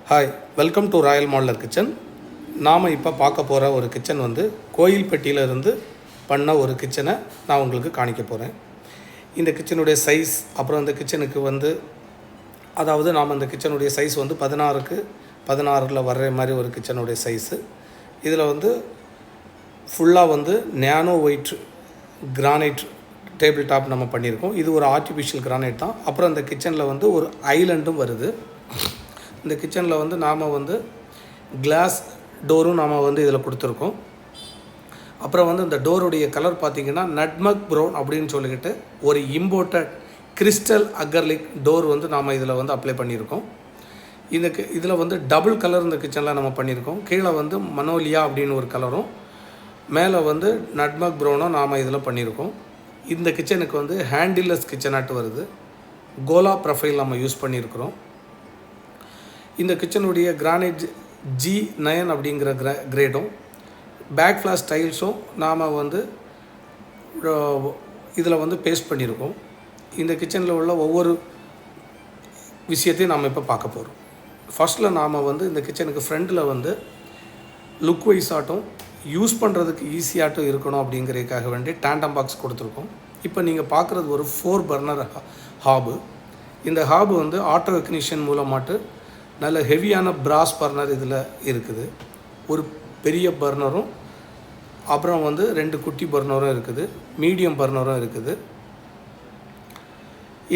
Hi, welcome to Royal modeller kitchen. நாம் இப்போ பார்க்க போகிற ஒரு கிச்சன் வந்து கோயில்பட்டியிலிருந்து பண்ண ஒரு கிச்சனை நான் உங்களுக்கு காணிக்க போகிறேன். இந்த கிச்சனுடைய சைஸ், அப்புறம் இந்த கிச்சனுக்கு வந்து நாம் இந்த கிச்சனுடைய சைஸ் வந்து 16க்கு 16 வர்ற மாதிரி ஒரு கிச்சனுடைய சைஸு. இதில் வந்து ஃபுல்லாக வந்து nano white granite table top நம்ம பண்ணியிருக்கோம். இது ஒரு ஆர்டிஃபிஷியல் கிரானைட் தான். அப்புறம் இந்த கிச்சனில் வந்து ஒரு ஐலண்டும் வருது. இந்த கிச்சனில் வந்து நாம் வந்து கிளாஸ் டோரும் நாம் வந்து இதில் கொடுத்துருக்கோம். அப்புறம் வந்து இந்த டோருடைய கலர் பார்த்திங்கன்னா நட்மக் ப்ரௌன் அப்படின்னு சொல்லிக்கிட்டு ஒரு இம்போர்ட்டட் கிறிஸ்டல் அகர்லிக் டோர் வந்து நாம் இதில் வந்து அப்ளை பண்ணியிருக்கோம். இதில் வந்து டபுள் கலர் இந்த கிச்சனில் நம்ம பண்ணியிருக்கோம். கீழே வந்து மனோலியா அப்படின்னு ஒரு கலரும், மேலே வந்து நட்மக் ப்ரௌனும் நாம் இதில் பண்ணியிருக்கோம். இந்த கிச்சனுக்கு வந்து ஹேண்டில்லெஸ் கிச்சனாட்டு வருது. கோலா ப்ரொஃபைல் நம்ம யூஸ் பண்ணியிருக்கிறோம். இந்த கிச்சனுடைய கிரானைட் G9 அப்படிங்கிற கிரேடும் பேக் ஃப்ளாஷ் டைல்ஸும் நாம் வந்து இதில் வந்து பேஸ்ட் பண்ணியிருக்கோம். இந்த கிச்சனில் உள்ள ஒவ்வொரு விஷயத்தையும் நாம் இப்போ பார்க்க போகிறோம். ஃபஸ்ட்டில் நாம் வந்து இந்த கிச்சனுக்கு ஃப்ரண்டில் வந்து லுக் வைஸ் ஆட்டும் யூஸ் பண்ணுறதுக்கு ஈஸியாகட்டும் இருக்கணும் அப்படிங்கிறதுக்காக வேண்டி டேண்டம் பாக்ஸ் கொடுத்துருக்கோம். இப்போ நீங்கள் பார்க்குறது ஒரு 4 பர்னர் ஹாபு. இந்த ஹாபு வந்து ஆட்டோ இக்னிஷன் மூலமாட்டு நல்ல ஹெவியான பிராஸ் பர்னர் இதில் இருக்குது. ஒரு பெரிய பர்னரும், அப்புறம் வந்து 2 குட்டி பர்னரும் இருக்குது, மீடியம் பர்னரும் இருக்குது.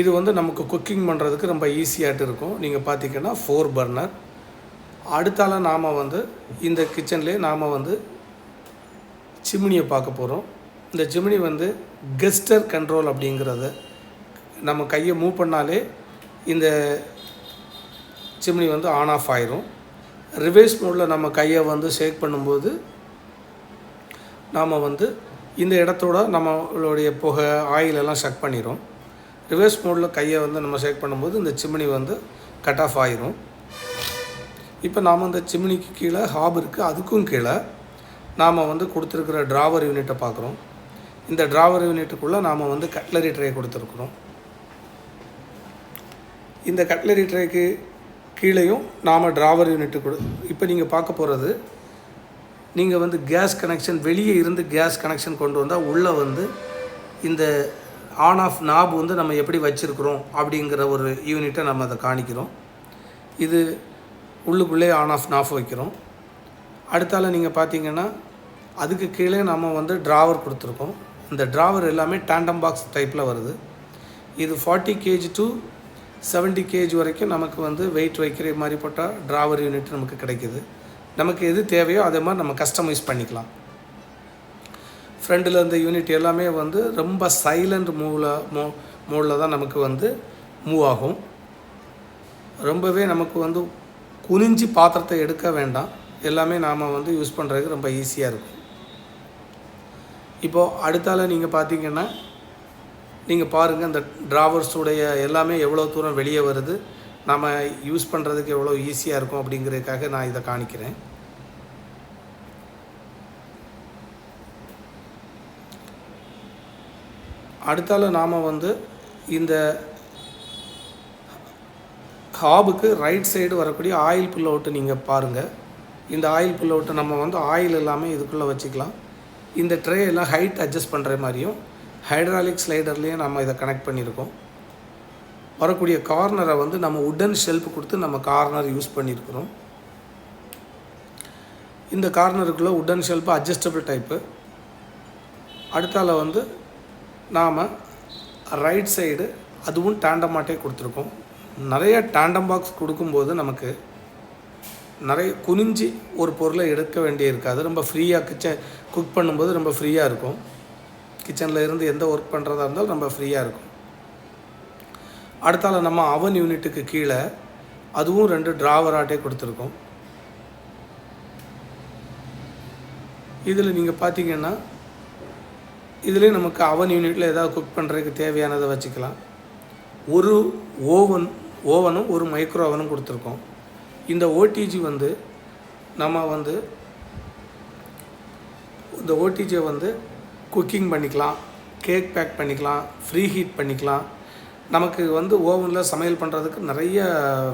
இது வந்து நமக்கு குக்கிங் பண்ணுறதுக்கு ரொம்ப ஈஸியாகிட்டு இருக்கும். நீங்கள் பார்த்திங்கன்னா 4 பர்னர். அடுத்தால நாம் வந்து இந்த கிச்சன்லேயே நாம் வந்து சிம்னியை பார்க்க போகிறோம். இந்த சிம்னி வந்து கெஸ்டர் கண்ட்ரோல் அப்படிங்கிறத நம்ம கையை மூவ் பண்ணாலே இந்த சிம்னி வந்து ஆன் ஆஃப் ஆயிரும். ரிவர்ஸ் மோடில் நம்ம கையை வந்து ஷேக் பண்ணும்போது நாம் வந்து இந்த இடத்தோட நம்மளுடைய புகை ஆயிலெல்லாம் ஷக் பண்ணிடும். ரிவர்ஸ் மோடில் கையை வந்து நம்ம ஷேக் பண்ணும்போது இந்த சிம்னி வந்து கட் ஆஃப் ஆயிரும். இப்போ நாம் இந்த சிம்னிக்கு கீழே ஹாப் இருக்குது. அதுக்கும் கீழே நாம் வந்து கொடுத்துருக்கிற ட்ராவர் யூனிட்டை பார்க்குறோம். இந்த ட்ராவர் யூனிட்டுக்குள்ளே நாம் வந்து கட்லரி ட்ரே கொடுத்துருக்குறோம். இந்த கட்லரி ட்ரேக்கு கீழேயும் நாம் ட்ராவர் யூனிட்டு இப்போ நீங்கள் பார்க்க போகிறது, நீங்கள் வந்து கேஸ் கனெக்ஷன் வெளியே இருந்து கேஸ் கனெக்ஷன் கொண்டு வந்தால் உள்ளே வந்து இந்த ஆன் ஆஃப் நாப் வந்து நம்ம எப்படி வச்சுருக்குறோம் அப்படிங்கிற ஒரு யூனிட்டை நம்ம அதை காணிக்கிறோம். இது உள்ளுக்குள்ளே ஆன் ஆஃப் நாஃப் வைக்கிறோம். அடுத்தால நீங்கள் பார்த்தீங்கன்னா அதுக்கு கீழே நம்ம வந்து ட்ராவர் கொடுத்துருக்கோம். இந்த ட்ராவர் எல்லாமே டேண்டம் பாக்ஸ் டைப்பில் வருது. இது 40 kg to 70 kg வரைக்கும் நமக்கு வந்து வெயிட் வைக்கிற மாதிரி போட்டால் ட்ராவர் யூனிட் நமக்கு கிடைக்கிது. நமக்கு எது தேவையோ அதே மாதிரி நம்ம கஸ்டமைஸ் பண்ணிக்கலாம். ஃப்ரண்டில் இந்த யூனிட் எல்லாமே வந்து ரொம்ப சைலண்ட் மூடில் தான் நமக்கு வந்து மூவ் ஆகும். ரொம்பவே நமக்கு வந்து குனிஞ்சி பாத்திரத்தை எடுக்க வேண்டாம். எல்லாமே நாம் வந்து யூஸ் பண்ணுறதுக்கு ரொம்ப ஈஸியாக இருக்கும். இப்போது அடுத்தால நீங்கள் பார்த்தீங்கன்னா நீங்கள் பாருங்கள், இந்த ட்ராவர்ஸுடைய எல்லாமே எவ்வளோ தூரம் வெளியே வருது, நம்ம யூஸ் பண்ணுறதுக்கு எவ்வளோ ஈஸியாக இருக்கும் அப்படிங்கிறதுக்காக நான் இதை காணிக்கிறேன். அடுத்தால நாம் வந்து இந்த ஹாபுக்கு ரைட் சைடு வரக்கூடிய ஆயில் புல் அவுட்டு நீங்கள் பாருங்கள். இந்த ஆயில் புல் அவுட்டை நம்ம வந்து ஆயில் எல்லாமே இதுக்குள்ளே வச்சுக்கலாம். இந்த ட்ரே எல்லாம் ஹைட் அட்ஜஸ்ட் பண்ணுற மாதிரியும் ஹைட்ராலிக் ஸ்லைடர்லேயும் நம்ம இதை கனெக்ட் பண்ணியிருக்கோம். வரக்கூடிய கார்னரை வந்து நம்ம உடன் ஷெல்ஃப் கொடுத்து நம்ம கார்னர் யூஸ் பண்ணியிருக்கிறோம். இந்த கார்னருக்குள்ளே உடன் ஷெல்ஃபு அட்ஜஸ்டபிள் டைப்பு. அடுத்தால வந்து நாம் ரைட் சைடு அதுவும் டேண்டமாட்டே கொடுத்துருக்கோம். நிறைய டேண்டம் பாக்ஸ் கொடுக்கும்போது நமக்கு நிறைய குனிஞ்சி ஒரு பொருளை எடுக்க வேண்டிய இருக்காது. ரொம்ப ஃப்ரீயாக குக் பண்ணும்போது ரொம்ப ஃப்ரீயாக இருக்கும். கிச்சனில் இருந்து எந்த ஒர்க் பண்ணுறதா இருந்தாலும் ரொம்ப ஃப்ரீயாக இருக்கும். அடுத்தால நம்ம அவன் யூனிட்டுக்கு கீழே அதுவும் 2 ட்ராவர் ஆட்டே கொடுத்துருக்கோம். இதில் நீங்கள் பார்த்தீங்கன்னா இதுலேயும் நமக்கு அவன் யூனிட்டில் ஏதாவது குக் பண்ணுறதுக்கு தேவையானதை வச்சுக்கலாம். ஒரு ஓவனும் ஒரு மைக்ரோ ஓவனும் கொடுத்துருக்கோம். இந்த ஓடிஜி வந்து நம்ம வந்து இந்த ஓடிஜியை வந்து குக்கிங் பண்ணிக்கலாம், கேக் பேக் பண்ணிக்கலாம், ஃப்ரீ ஹீட் பண்ணிக்கலாம், நமக்கு வந்து ஓவனில் சமையல் பண்ணுறதுக்கு நிறைய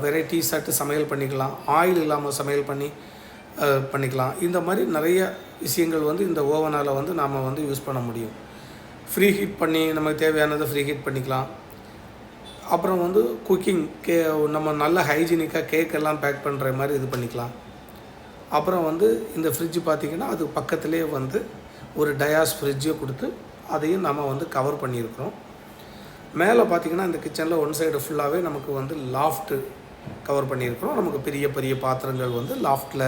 வெரைட்டிஸ் ஆட்டு சமையல் பண்ணிக்கலாம். ஆயில் இல்லாமல் சமையல் பண்ணிக்கலாம். இந்த மாதிரி நிறைய விஷயங்கள் வந்து இந்த ஓவனால் வந்து நாம் வந்து யூஸ் பண்ண முடியும். ஃப்ரீ ஹீட் பண்ணி நமக்கு தேவையானதை ஃப்ரீ ஹீட் பண்ணிக்கலாம். அப்புறம் வந்து குக்கிங் நம்ம நல்ல ஹைஜீனிக்காக கேக்கெல்லாம் பேக் பண்ணுற மாதிரி இது பண்ணிக்கலாம். அப்புறம் வந்து இந்த ஃப்ரிட்ஜ் பார்த்திங்கன்னா அது பக்கத்துலேயே வந்து ஒரு டயாஸ் ஃப்ரிட்ஜை கொடுத்து அதையும் நம்ம வந்து கவர் பண்ணியிருக்கிறோம். மேலே பார்த்திங்கன்னா இந்த கிச்சனில் ஒன் சைடு ஃபுல்லாகவே நமக்கு வந்து லாஃப்ட்டு கவர் பண்ணியிருக்கிறோம். நமக்கு பெரிய பெரிய பாத்திரங்கள் வந்து லாஃப்ட்டில்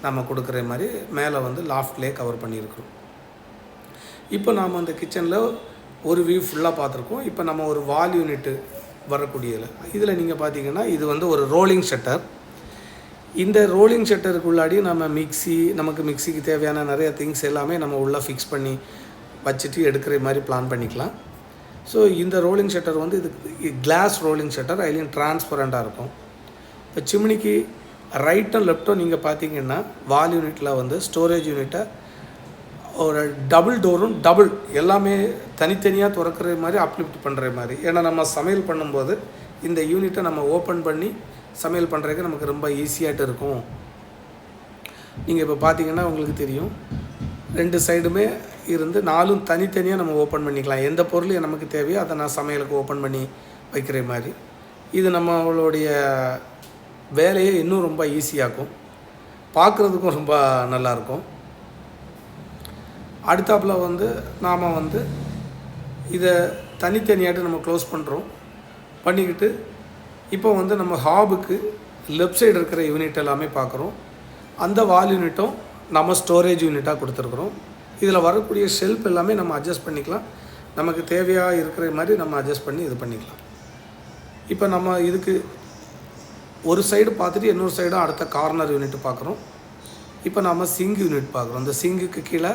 நம்ம கொடுக்குற மாதிரி மேலே வந்து லாஃப்ட்லேயே கவர் பண்ணியிருக்கிறோம். இப்போ நாம் அந்த கிச்சனில் ஒரு வியூ ஃபுல்லாக பார்த்துருக்கோம். இப்போ நம்ம ஒரு வால் யூனிட்டு வரக்கூடியதில் இதில் நீங்கள் பார்த்திங்கன்னா இது வந்து ஒரு ரோலிங் ஷட்டர். இந்த ரோலிங் ஷட்டருக்குள்ளாடி நம்ம நமக்கு மிக்சிக்கு தேவையான நிறைய திங்ஸ் எல்லாமே நம்ம உள்ளே ஃபிக்ஸ் பண்ணி வச்சுட்டு எடுக்கிற மாதிரி பிளான் பண்ணிக்கலாம். ஸோ இந்த ரோலிங் ஷட்டர் வந்து இது கிளாஸ் ரோலிங் ஷட்டர், அதுலேயும் டிரான்ஸ்பரண்ட்டாக இருக்கும். இப்போ சிம்னிக்கு ரைட்டும் லெஃப்ட்டும் நீங்கள் பார்த்தீங்கன்னா வால் யூனிட்டில் வந்து ஸ்டோரேஜ் யூனிட்டை ஒரு டபுள் டோரும் எல்லாமே தனித்தனியாக திறக்கிற மாதிரி அப்லிஃப்ட் பண்ணுற மாதிரி. ஏன்னா நம்ம சமையல் பண்ணும்போது இந்த யூனிட்டை நம்ம ஓப்பன் பண்ணி சமையல் பண்ணுறதுக்கு நமக்கு ரொம்ப ஈஸியாகிட்டு இருக்கும். நீங்கள் இப்போ பார்த்தீங்கன்னா உங்களுக்கு தெரியும், 2 சைடுமே இருந்து 4ம் தனித்தனியாக நம்ம ஓப்பன் பண்ணிக்கலாம். எந்த பொருள் நமக்கு தேவையோ அதை நான் சமையலுக்கு ஓப்பன் பண்ணி வைக்கிற மாதிரி. இது நம்மளுடைய வேலையை இன்னும் ரொம்ப ஈஸியாக்கும், பார்க்குறதுக்கும் ரொம்ப நல்லாயிருக்கும். அடுத்தாப்பில் வந்து நாம் வந்து இதை தனித்தனியாட்டு நம்ம க்ளோஸ் பண்ணிக்கிட்டு இப்போ வந்து நம்ம ஹாபுக்கு லெஃப்ட் சைடு இருக்கிற யூனிட் எல்லாமே பார்க்குறோம். அந்த வால் யூனிட்டும் நம்ம ஸ்டோரேஜ் யூனிட்டாக கொடுத்துருக்குறோம். இதில் வரக்கூடிய ஷெல்ஃப் எல்லாமே நம்ம அட்ஜஸ்ட் பண்ணிக்கலாம். நமக்கு தேவையாக இருக்கிற மாதிரி நம்ம அட்ஜஸ்ட் பண்ணி இது பண்ணிக்கலாம். இப்போ நம்ம இதுக்கு ஒரு சைடு பார்த்துட்டு இன்னொரு சைடும் அடுத்த கார்னர் யூனிட் பார்க்குறோம். இப்போ நம்ம சிங்க் யூனிட் பார்க்குறோம். இந்த சிங்குக்கு கீழே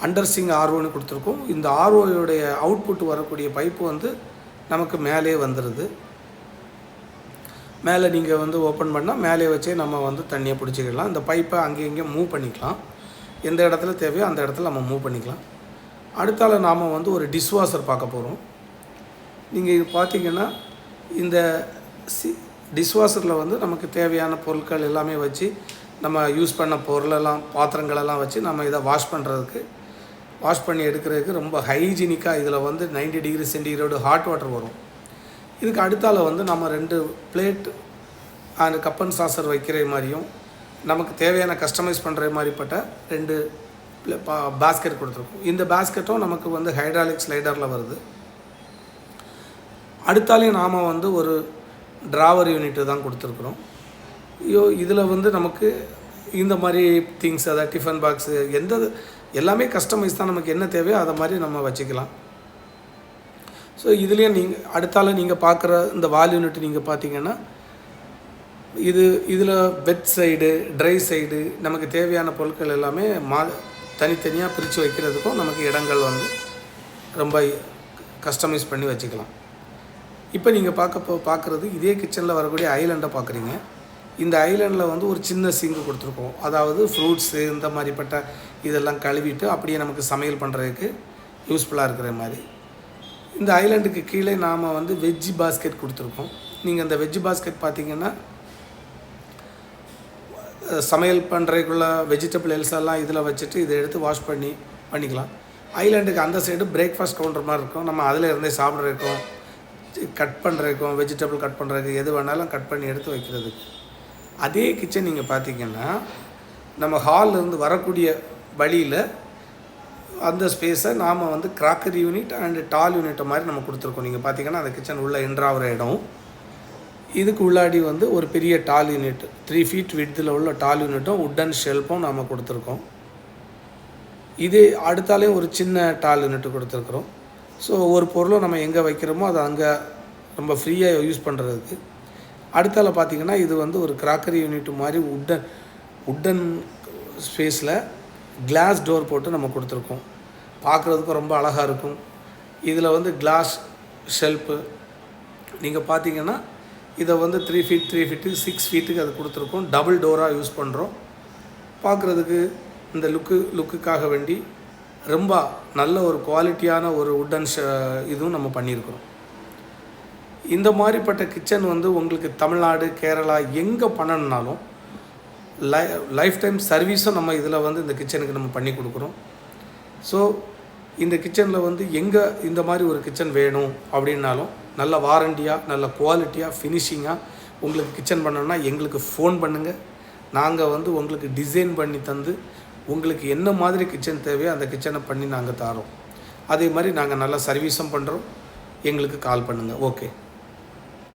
அண்டர் சிங்க் ஆர்ஓன்னு கொடுத்துருக்கோம். இந்த ஆர்ஓயோடைய அவுட்புட் வரக்கூடிய பைப்பு வந்து நமக்கு மேலே வந்துடுது. மேலே நீங்கள் வந்து ஓப்பன் பண்ணால் மேலே வச்சே நம்ம வந்து தண்ணியை பிடிச்சிக்கலாம். இந்த பைப்பை அங்கே இங்கே மூவ் பண்ணிக்கலாம். எந்த இடத்துல தேவையோ அந்த இடத்துல நம்ம மூவ் பண்ணிக்கலாம். அடுத்தால நாம் வந்து ஒரு டிஷ்வாஷர் பார்க்க போகிறோம். நீங்கள் இது பார்த்திங்கன்னா இந்த டிஷ்வாஷரில் வந்து நமக்கு தேவையான பொருட்கள் எல்லாமே வச்சு நம்ம யூஸ் பண்ண பொருளெல்லாம் பாத்திரங்களெல்லாம் வச்சு நம்ம இதை வாஷ் பண்ணி எடுக்கிறதுக்கு ரொம்ப ஹைஜீனிக்காக இதில் வந்து 90 டிகிரி சென்டிகிரேடு ஹாட் வாட்டர் வரும். இதுக்கு அடுத்தால வந்து நம்ம 2 plate and cup and saucer வைக்கிற மாதிரியும் நமக்கு தேவையான கஸ்டமைஸ் பண்ணுற மாதிரிப்பட்ட 2 பேஸ்கெட் கொடுத்துருக்கோம். இந்த பேஸ்கெட்டும் நமக்கு வந்து ஹைட்ராலிக் ஸ்லைடரில் வருது. அடுத்தாலையும் நாம் வந்து ஒரு ட்ராவர் யூனிட்டு தான் கொடுத்துருக்குறோம். இதில் வந்து நமக்கு இந்த மாதிரி திங்ஸ், அதாவது டிஃபன் பாக்ஸு எல்லாமே கஸ்டமைஸ் தான். நமக்கு என்ன தேவையோ அதை மாதிரி நம்ம வச்சுக்கலாம். ஸோ இதுலேயும் அடுத்தால நீங்கள் பார்க்குற இந்த வால் யூனிட் நீங்கள் பார்த்தீங்கன்னா இதில் வெட் சைடு, ட்ரை சைடு நமக்கு தேவையான பொருட்கள் எல்லாமே தனித்தனியாக பிரித்து வைக்கிறதுக்கும் நமக்கு இடங்கள் வந்து ரொம்ப கஸ்டமைஸ் பண்ணி வச்சுக்கலாம். இப்போ நீங்கள் பார்க்குறது இதே கிச்சனில் வரக்கூடிய ஐலண்டை பார்க்குறீங்க. இந்த ஐலண்டில் வந்து ஒரு சின்ன சிங்கு கொடுத்துருக்கோம். அதாவது ஃப்ரூட்ஸு இந்த மாதிரிப்பட்ட இதெல்லாம் கழுவிட்டு அப்படியே நமக்கு சமையல் பண்ணுறதுக்கு யூஸ்ஃபுல்லாக இருக்கிற மாதிரி. இந்த ஐலண்டுக்கு கீழே நாம் வந்து வெஜ்ஜி பாஸ்கெட் கொடுத்துருக்கோம். நீங்கள் அந்த வெஜ்ஜி பாஸ்கெட் பார்த்திங்கன்னா சமையல் பண்ணுறதுக்குள்ள வெஜிடபிள் எல்லாம் இதில் வச்சுட்டு இதை எடுத்து வாஷ் பண்ணிக்கலாம். ஐலண்டுக்கு அந்த சைடு பிரேக்ஃபாஸ்ட் கவுண்டர் மாதிரி இருக்கும். நம்ம அதில் இருந்தே சாப்பிட்றதுக்கும் கட் பண்ணுறதுக்கும் வெஜிடபிள் கட் பண்ணுறதுக்கு எது வேணாலும் கட் பண்ணி எடுத்து வைக்கிறதுக்கு. அதே கிச்சன் நீங்கள் பார்த்திங்கன்னா நம்ம ஹாலிலேருந்து வரக்கூடிய வழியில் அந்த ஸ்பேஸை நாம் வந்து கிராக்கரி யூனிட் அண்டு டால் யூனிட்டை மாதிரி நம்ம கொடுத்துருக்கோம். நீங்கள் பார்த்திங்கன்னா அந்த கிச்சன் உள்ள என்ட்ராகிற இடம். இதுக்கு உள்ளாடி வந்து ஒரு பெரிய டால் யூனிட் 3 ஃபீட் விட்த்தில் உள்ள டால் யூனிட்டும் உட்டன் ஷெல்ஃபும் நாம் கொடுத்துருக்கோம். இதே அடுத்தாலேயும் ஒரு சின்ன டால் யூனிட்டு கொடுத்துருக்குறோம். ஸோ ஒரு பொருளும் நம்ம எங்கே வைக்கிறோமோ அதை அங்கே ரொம்ப ஃப்ரீயாக யூஸ் பண்ணுறதுக்கு. அடுத்தால பார்த்திங்கன்னா இது வந்து ஒரு கிராக்கரி யூனிட் மாதிரி உட்டன் ஸ்பேஸில் கிளாஸ் டோர் போட்டு நம்ம கொடுத்துருக்கோம். பார்க்குறதுக்கும் ரொம்ப அழகாக இருக்கும். இதில் வந்து கிளாஸ் ஷெல்ஃபு நீங்கள் பார்த்திங்கன்னா இதை வந்து 3 ஃபீட்டு 6 ஃபீட்டுக்கு அது கொடுத்துருக்கோம். டபுள் டோராக யூஸ் பண்ணுறோம். பார்க்குறதுக்கு இந்த லுக்குக்காக வேண்டி ரொம்ப நல்ல ஒரு குவாலிட்டியான ஒரு உட்டன் இதுவும் நம்ம பண்ணியிருக்கிறோம். இந்த மாதிரிப்பட்ட கிச்சன் வந்து உங்களுக்கு தமிழ்நாடு, கேரளா எங்கே பண்ணணுன்னாலும் லைஃப் டைம் சர்வீஸும் நம்ம இதில் வந்து இந்த கிச்சனுக்கு நம்ம பண்ணி கொடுக்குறோம். ஸோ இந்த கிச்சனில் வந்து எங்கே இந்த மாதிரி ஒரு கிச்சன் வேணும் அப்படின்னாலும் நல்ல வாரண்டியாக, நல்ல குவாலிட்டியாக, ஃபினிஷிங்காக உங்களுக்கு கிச்சன் பண்ணணும்னா எங்களுக்கு ஃபோன் பண்ணுங்கள். நாங்கள் வந்து உங்களுக்கு டிசைன் பண்ணி தந்து உங்களுக்கு என்ன மாதிரி கிச்சன் தேவையோ அந்த கிச்சனை பண்ணி நாங்கள் தரோம். அதே மாதிரி நாங்கள் நல்லா சர்வீஸும் பண்ணுறோம். எங்களுக்கு கால் பண்ணுங்கள். ஓகே.